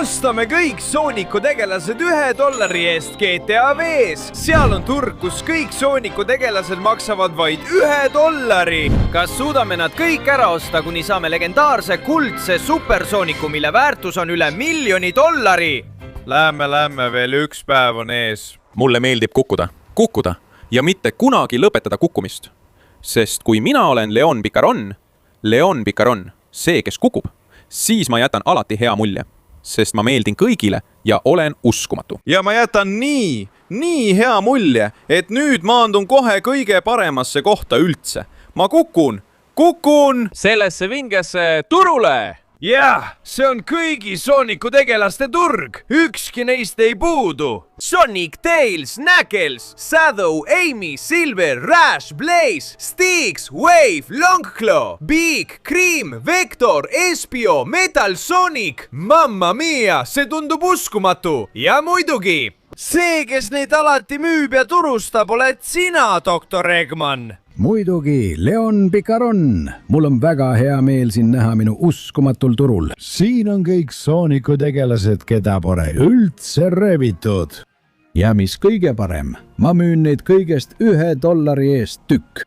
ostame kõik Sooniku tegelased $1 eest GTA V-s. Seal on turg, kus kõik Sooniku tegelased maksavad vaid $1. Kas suudame nad kõik ära osta, kuni saame legendaarse kuldse supersooniku, mille väärtus on üle $1 000 000? Lähme, veel üks päev on ees. Mulle meeldib kukkuda ja mitte kunagi lõpetada kukkumist. Sest kui mina olen Leon Picaron, see, kes kukub, siis ma jätan alati hea mulje. Sest ma meeldin kõigile ja olen uskumatu. Ja ma jätan nii hea mulje, et nüüd maandun kohe kõige paremasse kohta üldse. Ma kukun sellesse vingesse turule. Jah, see on kõigi Sooniku tegelaste turg. Ükski neist ei puudu. Sonic, Tails, Knuckles, Shadow, Amy, Silver, Rash, Blaze, Styx, Wave, Longclaw, Beak, Cream, Vector, Espio, Metal Sonic. Mamma mia, see tundub uskumatu. Ja muidugi, see, kes neid alati müüb ja turustab, oled sina, Dr. Eggman. Muidugi, Leon Picaron. Mul on väga hea meel siin näha minu uskumatul turul. Siin on kõik Sooniku tegelased, keda pole üldse revitud. Ja mis kõige parem, ma müün neid kõigest $1 eest tükk.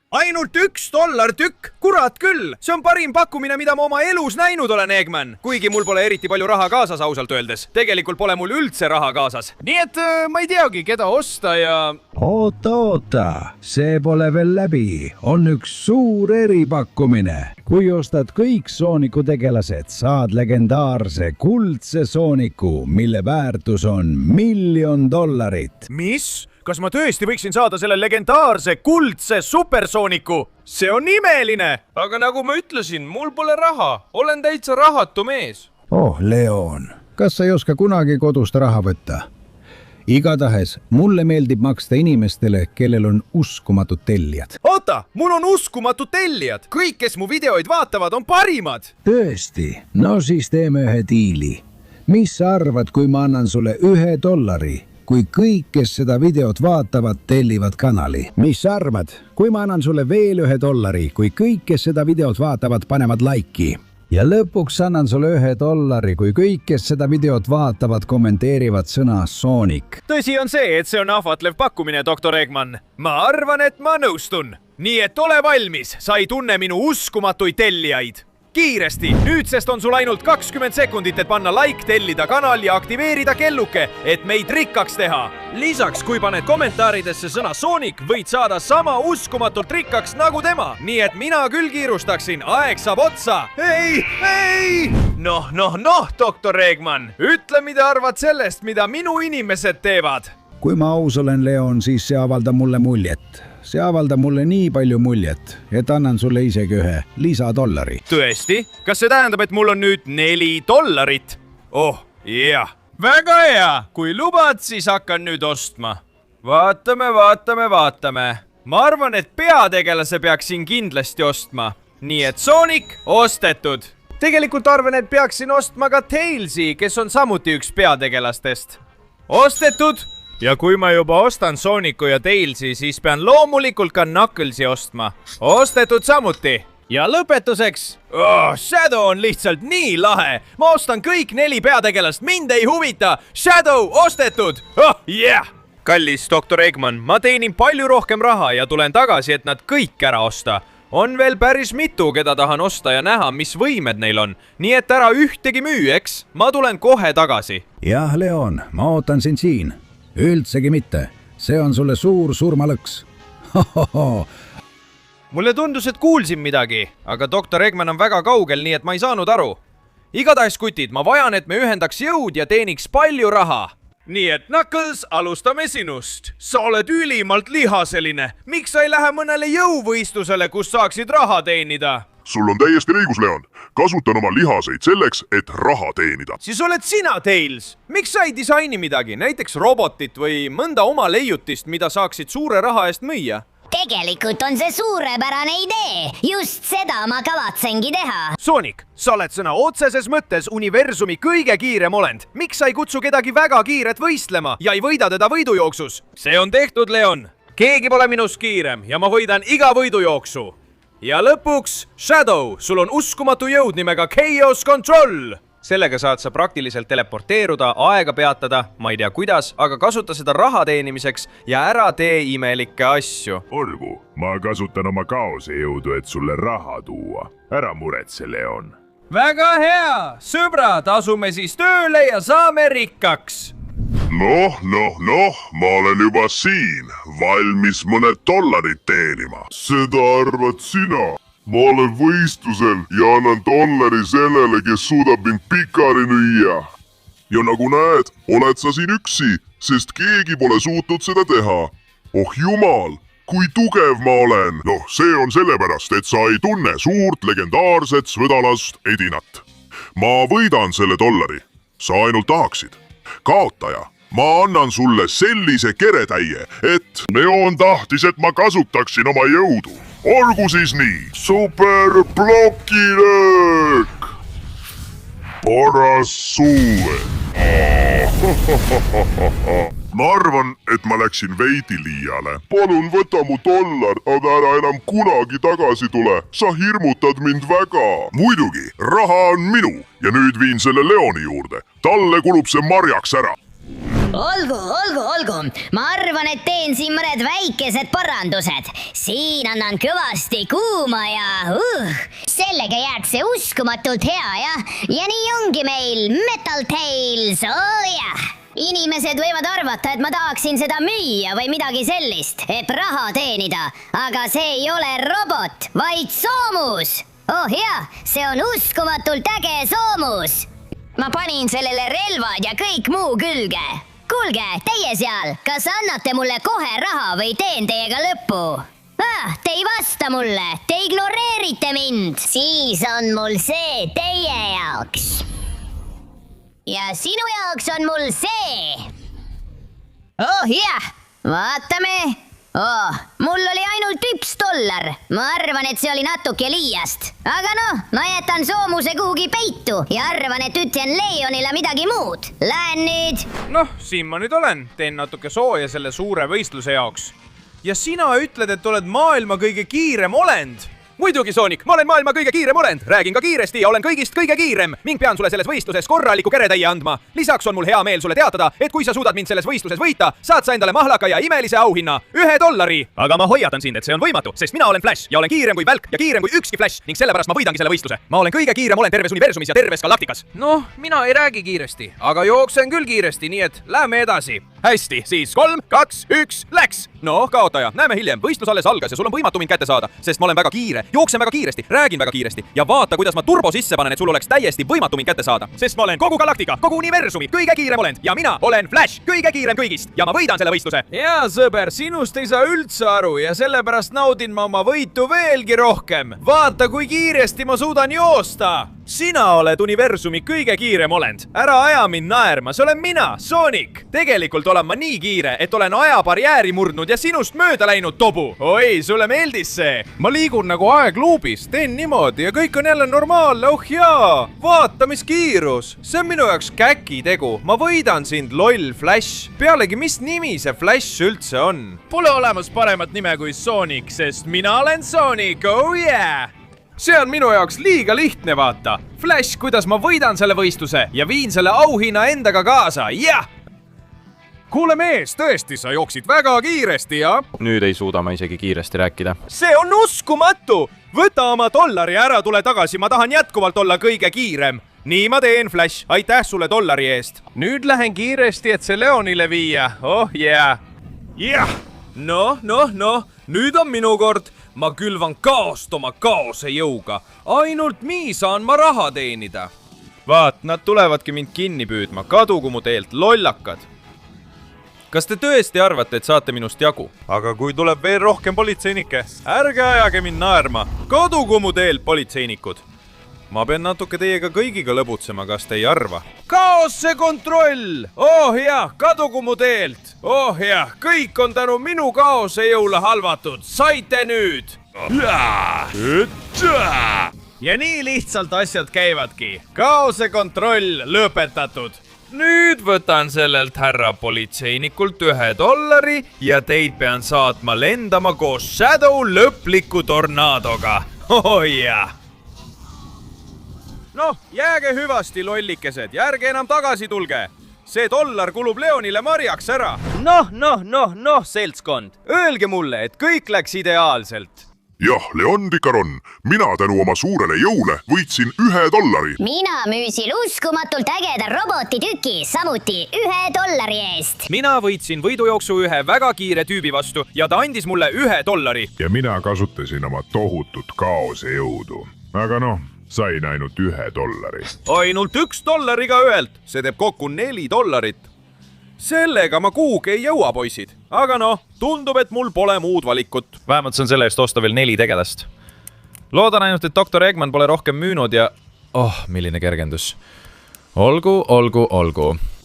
Ainult $1 tükk? Kurat küll! See on parim pakkumine, mida ma oma elus näinud olen, Eggman. Kuigi mul pole eriti palju raha kaasas, ausalt öeldes. Tegelikult pole mul üldse raha kaasas. Nii et ma ei teagi, keda osta ja... Oota, see pole veel läbi. On üks suur eripakkumine. Kui ostad kõik Sooniku tegelased, saad legendaarse kuldse Sooniku, mille väärtus on $1 000 000. Mis? Kas ma tõesti võiksin saada selle legendaarse kuldse supersooniku? See on imeline! Aga nagu ma ütlesin, mul pole raha. Olen täitsa rahatu mees. Oh, Leon, kas sa ei oska kunagi kodust raha võtta? Igatahes, mulle meeldib maksta inimestele, kellel on uskumatud tellijad. Oota, mul on uskumatud tellijad! Kõik, kes mu videoid vaatavad, on parimad! Tõesti? No siis teeme ühe diili. Mis sa arvad, kui ma annan sulle $1? Kui kõik, kes seda videot vaatavad, tellivad kanali. Mis sa arvad? Kui ma annan sulle veel $1, kui kõik, kes seda videot vaatavad, panevad laiki. Ja lõpuks annan sulle $1, kui kõik, kes seda videot vaatavad, kommenteerivad sõna Sonic. Tõsi on see, et see on ahvatlev pakkumine, Dr. Eggman. Ma arvan, et ma nõustun. Nii et ole valmis, sa ei tunne minu uskumatuid tellijaid. Kiiresti, nüüdsest on sul ainult 20 sekundit, et panna like, tellida kanal ja aktiveerida kelluke, et meid rikkaks teha. Lisaks, kui paned kommentaaridesse sõna Sonic, võid saada sama uskumatult rikkaks nagu tema. Nii et mina küll kiirustaksin, aeg saab otsa. Ei! Noh, Dr. Eggman, ütle, mida arvad sellest, mida minu inimesed teevad. Kui ma aus olen, Leon, siis see avaldab mulle muljet. See avaldab mulle nii palju muljet, et annan sulle isegi ühe $1. Tõesti? Kas see tähendab, et mul on nüüd $4? Oh, jah. Väga hea. Kui lubad, siis hakkan nüüd ostma. Vaatame. Ma arvan, et peategelase peaksin kindlasti ostma. Nii et Sonic ostetud. Tegelikult arvan, et peaksin ostma ka Tailsi, kes on samuti üks peategelastest. Ostetud! Ja kui ma juba ostan Sooniku ja Tailsi, siis pean loomulikult ka Knucklesi ostma. Ostetud samuti. Ja lõpetuseks. Shadow on lihtsalt nii lahe. Ma ostan kõik 4 peategelast. Mind ei huvita. Shadow ostetud. Kallis Dr. Eggman, ma teenin palju rohkem raha ja tulen tagasi, et nad kõik ära osta. On veel päris mitu, keda tahan osta ja näha, mis võimed neil on. Nii et ära ühtegi müü, eks? Ma tulen kohe tagasi. Jah, Leon, ma ootan sind siin. Üldsegi mitte. See on sulle suur surmalõks. Mulle tundus, et kuulsin midagi, aga Dr. Eggman on väga kaugel, nii et ma ei saanud aru. Igatahes, kutid, ma vajan, et me ühendaks jõud ja teeniks palju raha. Nii et Knuckles, alustame sinust. Sa oled ülimalt lihaseline. Miks sa ei lähe mõnele jõuvõistlusele, kus saaksid raha teenida? Sul on täiesti õigus, Leon. Kasutan oma lihaseid selleks, et raha teenida. Siis oled sina, Tails. Miks sa ei disaini midagi, näiteks robotit või mõnda oma leiutist, mida saaksid suure raha eest müüa? Tegelikult on see suurepärane idee. Just seda ma kavatsengi teha. Sonic, sa oled sõna otseses mõttes universumi kõige kiirem olend. Miks sa ei kutsu kedagi väga kiiret võistlema ja ei võida teda võidujooksus? See on tehtud, Leon. Keegi pole minust kiirem ja ma võidan iga võidujooksu. Ja lõpuks, Shadow, sul on uskumatu jõud nimega Chaos Control. sellega saad sa praktiliselt teleporteeruda, aega peatada, ma ei tea kuidas, aga kasuta seda raha teenimiseks ja ära tee imelikke asju. olgu, ma kasutan oma kaose jõudu, et sulle raha tuua. ära muretse, Leon. Väga hea, sõbrad, asume siis tööle ja saame rikkaks. noh, ma olen juba siin, valmis mõned dollarid teenima. seda arvad sina? ma olen võistlusel ja annan dollari sellele, kes suudab mind pikali lüüa. ja nagu näed, oled sa siin üksi, sest keegi pole suutnud seda teha. oh jumal, kui tugev ma olen. noh, see on sellepärast, et sa ei tunne suurt legendaarset svõdalast Edinat. ma võidan selle dollari, sa ainult tahaksid. kaotaja, ma annan sulle sellise keretäie, et Leon tahtis, et ma kasutaksin oma jõudu. olgu siis nii, super plokilöök. paras suue. ma arvan, et ma läksin veidi liiale. palun võta mu dollar, aga ära enam kunagi tagasi tule. sa hirmutad mind väga. muidugi, raha on minu ja nüüd viin selle Leoni juurde. talle kulub see marjaks ära. olgu. ma arvan, et teen siin mõned väikesed parandused. siin annan kõvasti kuuma ja sellega jääb see uskumatult hea ja nii ongi meil Metal Tales, inimesed võivad arvata, et ma tahaksin seda müüa või midagi sellist, et raha teenida, aga see ei ole robot, vaid soomus. oh jaa, see on uskumatult äge soomus. ma panin sellele relvad ja kõik muu külge. kuulge, teie seal, kas annate mulle kohe raha või teen teiega lõppu? Te ei vasta mulle, te ignoreerite mind. siis on mul see teie jaoks. ja sinu jaoks on mul see. oh jah, vaatame. mul oli ainult $1. ma arvan, et see oli natuke liiast. aga noh, ma jätan soomuse kuhugi peitu ja arvan, et ütlen Leonile midagi muud. Lähen nüüd. noh, siin ma nüüd olen, teen natuke sooja selle suure võistluse jaoks. ja sina ütled, et oled maailma kõige kiirem olend. muidugi, Sonic, ma olen maailma kõige kiirem olend, räägin ka kiiresti ja olen kõigist kõige kiirem ning pean sulle selles võistluses korraliku keretäie andma. lisaks on mul hea meel sulle teatada, et kui sa suudad mind selles võistluses võita, saad sa endale mahlaka ja imelise auhinna, $1. aga ma hoiatan sind, et see on võimatu, sest mina olen Flash ja olen kiirem kui välk ja kiirem kui ükski Flash ning sellepärast ma võidangi selle võistluse. ma olen kõige kiirem olend terves universumis ja terves galaktikas. noh, mina ei räägi kiiresti, aga jooksen küll kiiresti, nii et lähme edasi. hästi, siis 3, 2, 1, läks! noh, kaotaja, näeme hiljem, võistlus alles algas ja sul on võimatu mind kätte saada, sest ma olen väga kiire, jooksen väga kiiresti, räägin väga kiiresti ja vaata, kuidas ma turbo sisse panen, et sul oleks täiesti võimatu mind kätte saada, sest ma olen kogu galaktika, kogu universumi kõige kiirem olend ja mina olen Flash, kõige kiirem kõigist ja ma võidan selle võistluse. hea sõber, sinust ei saa üldse aru ja sellepärast naudin ma oma võitu veelgi rohkem. vaata, kui kiiresti ma suudan joosta. sina oled universumi kõige kiirem olend, ära aja mind naerma, see olen mina, Sonic. tegelikult olen ma nii kiire, et olen ajabarjääri murdnud ja sinust mööda läinud, tobu. oi, sulle meeldis see? ma liigun nagu aegluubis, teen niimoodi ja kõik on jälle normaalne, oh jaa. vaata, mis kiirus, see on minu jaoks käkitegu, ma võidan sind, loll Flash. pealegi, mis nimi see Flash üldse on? Pole olemas paremat nime kui Sonic, sest mina olen Sonic, oh yeah! see on minu jaoks liiga lihtne, vaata. Flash, kuidas ma võidan selle võistluse ja viin selle auhinna endaga kaasa, jah! kuule mees, tõesti, sa jooksid väga kiiresti, ja? nüüd ei suuda ma isegi kiiresti rääkida. see on uskumatu! võta oma dollari ja ära tule tagasi, ma tahan jätkuvalt olla kõige kiirem. nii ma teen, Flash, aitäh sulle dollari eest. nüüd lähen kiiresti, et see Leonile viia, oh yeah! jah! noh, nüüd on minu kord. ma külvan kaost oma kaose jõuga. ainult nii saan ma raha teenida. vaat, nad tulevadki mind kinni püüdma, kadugu mu teelt, lollakad. kas te tõesti arvate, et saate minust jagu? aga kui tuleb veel rohkem politseinikke, ärge ajage mind naerma. kadugu mu teelt, politseinikud. ma pean natuke teiega kõigiga lõbutsema, kas te ei arva? kaose kontroll! oh jah, kadugu mu teelt! oh jah, kõik on tänu minu kaose jõule halvatud, saite nüüd! ja nii lihtsalt asjad käivadki. kaose kontroll lõpetatud. nüüd võtan sellelt härra politseinikult $1 ja teid pean saatma lendama koos Shadow lõpliku tornaadoga. oh jah! noh, jääge hüvasti, lollikesed, ja ärge enam tagasi tulge. See $1 kulub Leonile marjaks ära. Noh, seltskond. Öelge mulle, et kõik läks ideaalselt. jah, Leon Picaron, mina tänu oma suurele jõule võitsin $1. mina müüsin uskumatult ägeda robotitüki samuti $1 eest. Mina võitsin võidujooksu ühe väga kiire tüübi vastu ja ta andis mulle $1. ja mina kasutasin oma tohutut kaose jõudu. aga noh, sain ainult $1. Ainult $1 igaühelt, see teeb kokku $4. Sellega ma kuhugi ei jõua, poisid. Aga noh, tundub, et mul pole muud valikut. Vähemalt see on selle eest osta veel 4 tegelast. Loodan ainult, et Dr. Eggman pole rohkem müünud ja... milline kergendus. Olgu.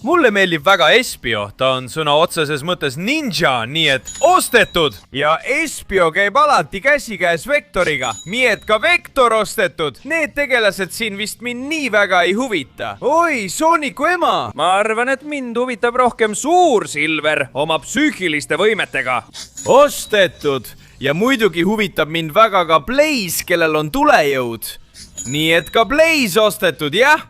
Mulle meeldib väga Espio, ta on sõna otseses mõttes ninja, nii et ostetud. Ja Espio käib alati käsikäes Vektoriga, nii et ka Vektor ostetud. Need tegelased siin vist mind nii väga ei huvita. Oi, Sooniku ema! Ma arvan, et mind huvitab rohkem suur Silver oma psüühiliste võimetega. Ostetud! Ja muidugi huvitab mind väga ka Blaze, kellel on tulejõud. Nii et ka Blaze ostetud, jah?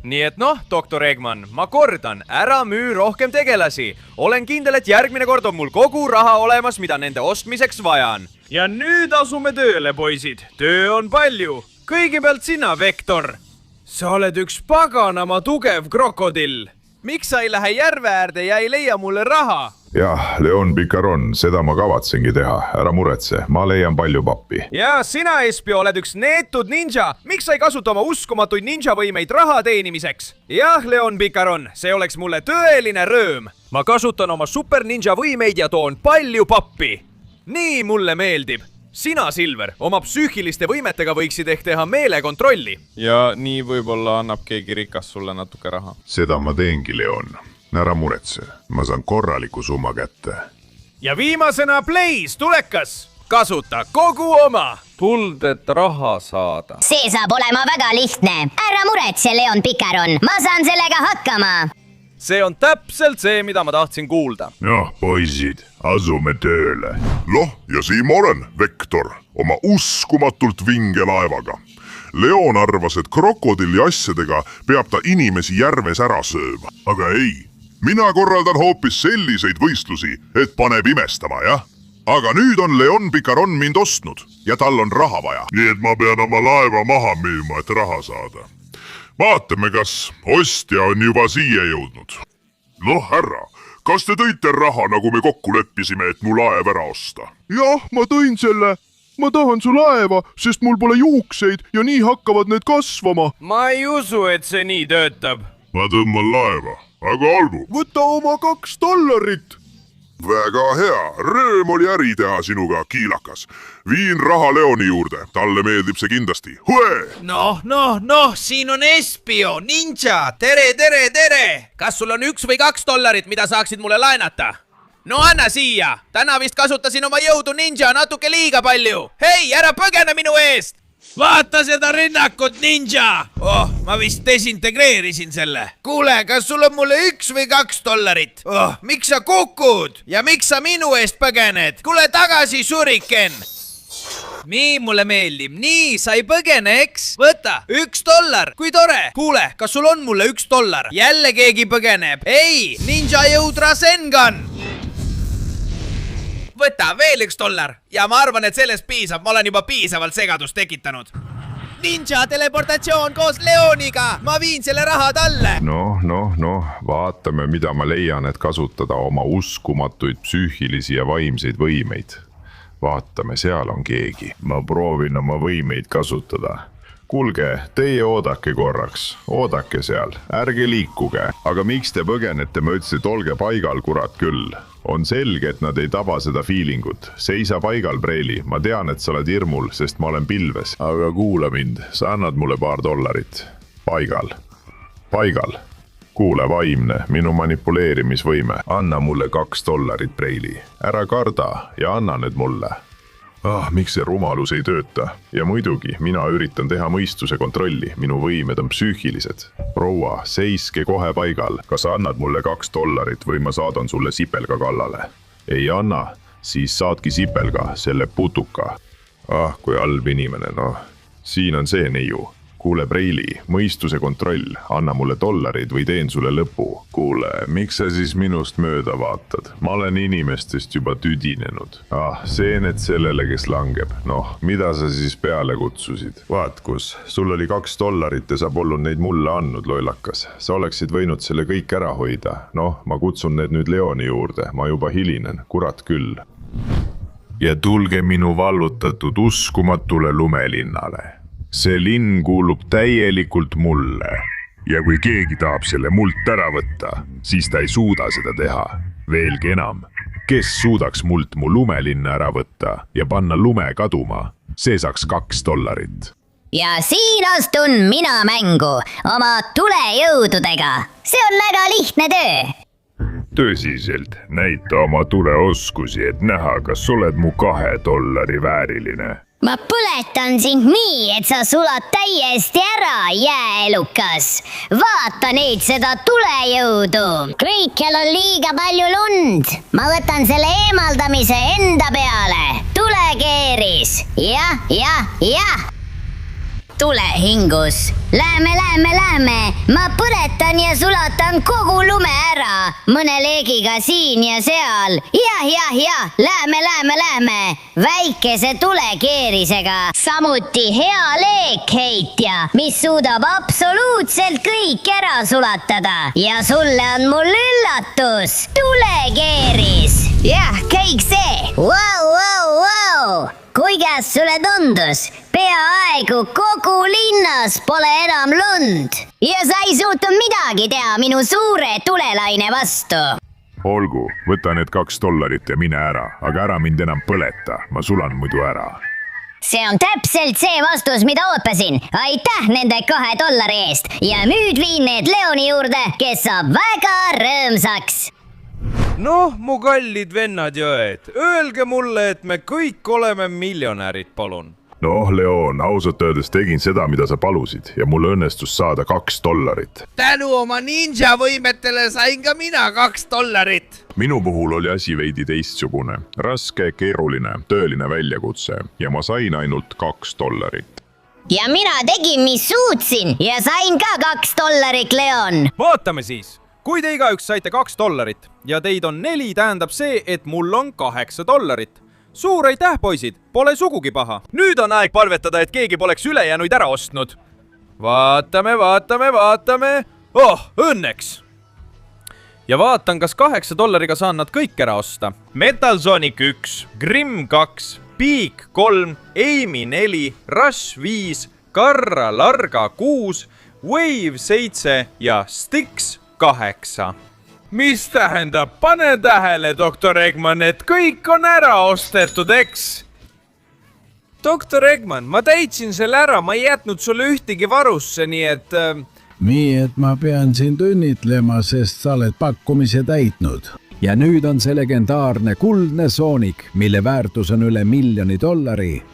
Nii et noh, Dr. Eggman, ma kordan, ära müü rohkem tegelasi. Olen kindel, et järgmine kord on mul kogu raha olemas, mida nende ostmiseks vajan. Ja nüüd asume tööle, poisid. Töö on palju. Kõigepealt sina, Vektor. Sa oled üks paganama tugev krokodill. Miks sa ei lähe järve äärde ja ei leia mulle raha? jah, Leon Picaron, seda ma kavatsengi teha. ära muretse, ma leian palju pappi. Ja sina, Espio, oled üks neetud ninja. Miks sa ei kasuta oma uskumatuid ninja-võimeid raha teenimiseks? Jah, Leon Picaron, see oleks mulle tõeline rööm. Ma kasutan oma super ninja võimeid ja toon palju pappi. Nii mulle meeldib. Sina, Silver, oma psüühiliste võimetega võiksid ehk teha meelekontrolli. Ja nii võib-olla annab keegi rikas sulle natuke raha. seda ma teengi, Leon. ära muretse, ma saan korraliku summa kätte. Ja viimasena Blaze, tulekas. Kasuta kogu oma. Tuld, et raha saada. see saab olema väga lihtne. ära muretse, Leon Picaron, ma saan sellega hakkama. See on täpselt see, mida ma tahtsin kuulda. jah, poisid, asume tööle. noh, ja siin ma olen, Vektor, oma uskumatult vinge laevaga. Leon arvas, et krokodilli asjadega peab ta inimesi järves ära sööma. aga ei, mina korraldan hoopis selliseid võistlusi, et paneb imestama, jah? aga nüüd on Leon Picaron mind ostnud ja tal on raha vaja. nii et ma pean oma laeva maha müüma, et raha saada. vaatame, kas ostja on juba siia jõudnud. noh, härra, kas te tõite raha, nagu me kokku leppisime, et mu laev ära osta? jah, ma tõin selle. ma tahan su laeva, sest mul pole juukseid ja nii hakkavad need kasvama. Ma ei usu, et see nii töötab. ma tõmban laeva, aga olgu. võta oma $2. väga hea, rööm oli äri teha sinuga, kiilakas. viin raha Leoni juurde, talle meeldib see kindlasti. Noh, siin on Espio, ninja, tere! kas sul on $1 või $2, mida saaksid mulle laenata? No anna siia, täna vist kasutasin oma jõudu ninja natuke liiga palju. Hei, ära põgene minu eest! Vaata seda rünnakut, ninja! Ma vist desintegreerisin selle. Kuule, kas sul on mulle $1 või $2? Miks sa kukud? Ja miks sa minu eest põgened? Kuule tagasi, Shuriken! Nii mulle meeldib, nii, sa ei põgene, eks? Võta, $1, kui tore! Kuule, kas sul on mulle $1? Jälle keegi põgeneb. Ei, ninja jõud Rasengan! Võta veel $1 ja ma arvan, et sellest piisab, ma olen juba piisavalt segadust tekitanud. Ninja teleportatsioon koos Leoniga, ma viin selle raha talle. noh, vaatame, mida ma leian, et kasutada oma uskumatuid psüühilisi ja vaimseid võimeid. vaatame, seal on keegi. ma proovin oma võimeid kasutada. kuulge, teie oodake korraks, oodake seal, ärge liikuge. aga miks te põgenete, ma ütlesin, et olge paigal, kurat küll. on selge, et nad ei taba seda feelingut. seisa paigal, Preili, ma tean, et sa oled hirmul, sest ma olen pilves. aga kuula mind, sa annad mulle $2. Paigal. kuule, vaimne, minu manipuleerimisvõime. anna mulle $2, Preili. ära karda ja anna need mulle. miks see rumalus ei tööta? ja muidugi, mina üritan teha mõistuse kontrolli, minu võimed on psüühilised. proua, seiske kohe paigal, kas annad mulle $2 või ma saadan sulle sipelga kallale? ei anna, siis saadki sipelga, selle putuka. kui halb inimene, noh. siin on see neiu. kuule, Preili, mõistuse kontroll, anna mulle dollarid või teen sulle lõpu. Kuule, miks sa siis minust mööda vaatad? Ma olen inimestest juba tüdinenud. Seened sellele, kes langeb. Noh, mida sa siis peale kutsusid? Vaat kus, sul oli $2 ja sa polnud neid mulle andnud, lollakas. Sa oleksid võinud selle kõik ära hoida. Noh, ma kutsun need nüüd Leoni juurde, ma juba hilinen, kurat küll. Ja tulge minu vallutatud uskumatule lumelinnale. See linn kuulub täielikult mulle. Ja kui keegi tahab selle mult ära võtta, siis ta ei suuda seda teha. Veelgi enam, kes suudaks mult mu lumelinna ära võtta ja panna lume kaduma, see saaks $2. ja siin astun mina mängu oma tulejõududega. See on väga lihtne töö. Tõsiselt, näita oma tuleoskusi, et näha, kas oled mu $2 vääriline. Ma põletan sind nii, et sa sulad täiesti ära, jääelukas. Vaata nüüd seda tulejõudu. Kõikjal on liiga palju lund. Ma võtan selle eemaldamise enda peale. Tulekeeris. Jah. Tulehingus. Läheme. Ma põletan ja sulatan kogu lume ära. Mõne leegiga siin ja seal. Jah. Läheme. Väikese tulekeerisega. Samuti hea leekheitja, mis suudab absoluutselt kõik ära sulatada. Ja sulle on mul üllatus. Tulekeeris. Jah, kõik see. Wow. Kuidas sulle tundus? Peaaegu kogu linnas pole enam lund. Ja sa ei suutnud midagi teha minu suure tulelaine vastu. Olgu, võta need $2 ja mine ära, aga ära mind enam põleta, ma sulan muidu ära. See on täpselt see vastus, mida ootasin. Aitäh nende $2 eest. Ja nüüd viin need Leoni juurde, kes saab väga rõõmsaks. Noh, mu kallid vennad ja õed, öelge mulle, et me kõik oleme miljonärid, palun. Noh, Leon, ausalt öeldes tegin seda, mida sa palusid ja mulle õnnestus saada $2. Tänu oma ninja võimetele sain ka mina $2. Minu puhul oli asi veidi teistsugune, raske, keeruline, tööline väljakutse ja ma sain ainult $2. Ja mina tegin, mis suutsin ja sain ka $2, Leon. Vaatame siis. Kui te igaüks saite $2 ja teid on 4, tähendab see, et mul on $8. Suur aitäh, poisid, pole sugugi paha. Nüüd on aeg palvetada, et keegi poleks ülejäänuid ära ostnud. Vaatame. Oh, õnneks. Ja vaatan, kas $8 saan nad kõik ära osta. Metal Sonic 1, Grimm 2, Peak 3, Amy 4, Rush 5, Karra Larga 6, Wave 7 ja Styx 8. Mis tähendab, pane tähele, doktor Eggman, et kõik on ära ostetud, eks? Doktor Eggman, ma täitsin selle ära, ma ei jätnud sulle ühtegi varusse, nii et ma pean sind õnnitlema, sest sa oled pakkumise täitnud. Ja nüüd on see legendaarne kuldne Sonic, mille väärtus on üle $1 miljoni,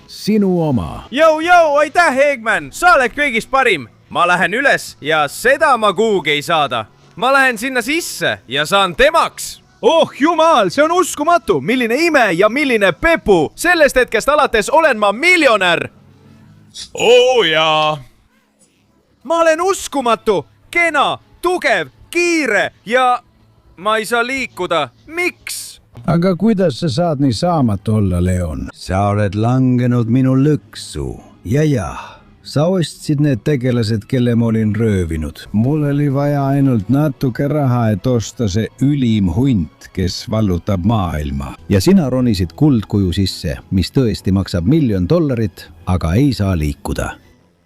sinu oma. Jau, aitäh, Eggman, sa oled kõigist parim. Ma lähen üles ja seda ma kuhugi ei saada. Ma lähen sinna sisse ja saan temaks. Oh jumal, see on uskumatu, milline ime ja milline pepu. Sellest hetkest alates olen ma miljonär. Oh jaa. Ma olen uskumatu, kena, tugev, kiire ja ma ei saa liikuda. Miks? Aga kuidas sa saad nii saamatu olla, Leon? Sa oled langenud minu lõksu. Ja. Sa ostsid need tegelased, kelle ma olin röövinud. Mul oli vaja ainult natuke raha, et osta see ülim hunt, kes vallutab maailma. Ja sina ronisid kuldkuju sisse, mis tõesti maksab $1 miljon, aga ei saa liikuda.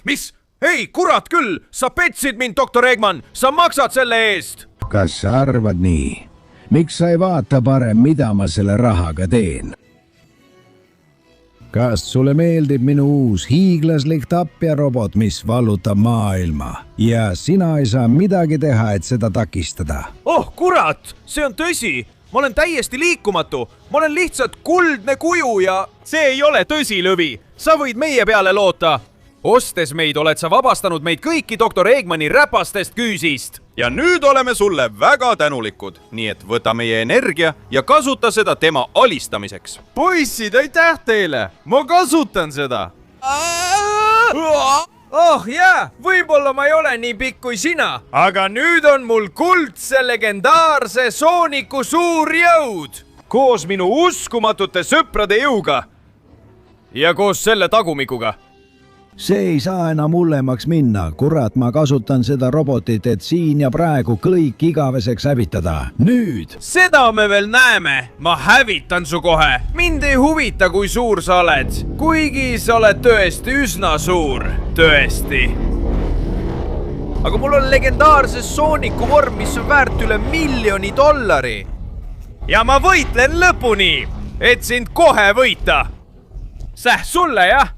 Mis? Ei, kurat küll! Sa petsid mind, doktor Eggman! Sa maksad selle eest! Kas sa arvad nii? Miks sa ei vaata parem, mida ma selle rahaga teen? Kas sulle meeldib minu uus hiiglaslik tapjarobot, mis vallutab maailma? Ja sina ei saa midagi teha, et seda takistada. Oh, kurat! See on tõsi! Ma olen täiesti liikumatu! Ma olen lihtsalt kuldne kuju ja see ei ole tõsi, Lõvi! Sa võid meie peale loota! Ostes meid oled sa vabastanud meid kõiki doktor Eggmani räpastest küüsist. Ja nüüd oleme sulle väga tänulikud, nii et võta meie energia ja kasuta seda tema alistamiseks. Poissid, aitäh teile! Ma kasutan seda! oh jaa, võib-olla ma ei ole nii pikk kui sina, aga nüüd on mul kuldse legendaarse Sooniku suur jõud koos minu uskumatute sõprade jõuga ja koos selle tagumikuga. see ei saa enam hullemaks minna, kurat, ma kasutan seda robotit, et siin ja praegu kõik igaveseks hävitada. nüüd! Seda me veel näeme, ma hävitan su kohe. Mind ei huvita, kui suur sa oled, kuigi sa oled tõesti üsna suur, tõesti. aga mul on legendaarse Sooniku vorm, mis on väärt üle $1 000 000. ja ma võitlen lõpuni, et sind kohe võita. Sulle, jah?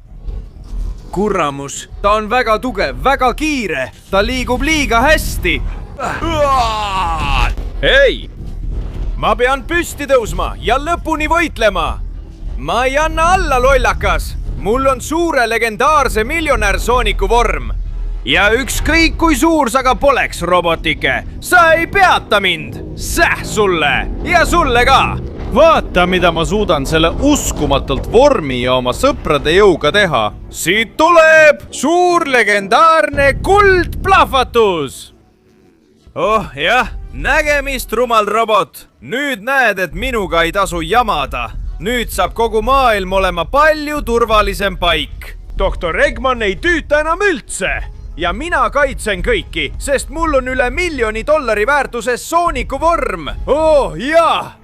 Kurramus, ta on väga tugev, väga kiire, ta liigub liiga hästi. Hei! Ma pean püsti tõusma ja lõpuni võitlema. Ma ei anna alla, lollakas. Mul on suure legendaarse miljonär Sooniku vorm. Ja ükskõik kui suur sa ka poleks, robotike, sa ei peata mind. Sulle ja sulle ka. Vaata, mida ma suudan selle uskumatult vormi ja oma sõprade jõuga teha. Siit tuleb suur legendaarne kuldplahvatus. Oh jah, nägemist, rumal robot. Nüüd näed, et minuga ei tasu jamada. Nüüd saab kogu maailm olema palju turvalisem paik. Doktor Eggman ei tüüta enam üldse. Ja mina kaitsen kõiki, sest mul on üle $1 000 000 väärtuses Sooniku vorm. Oh jaa!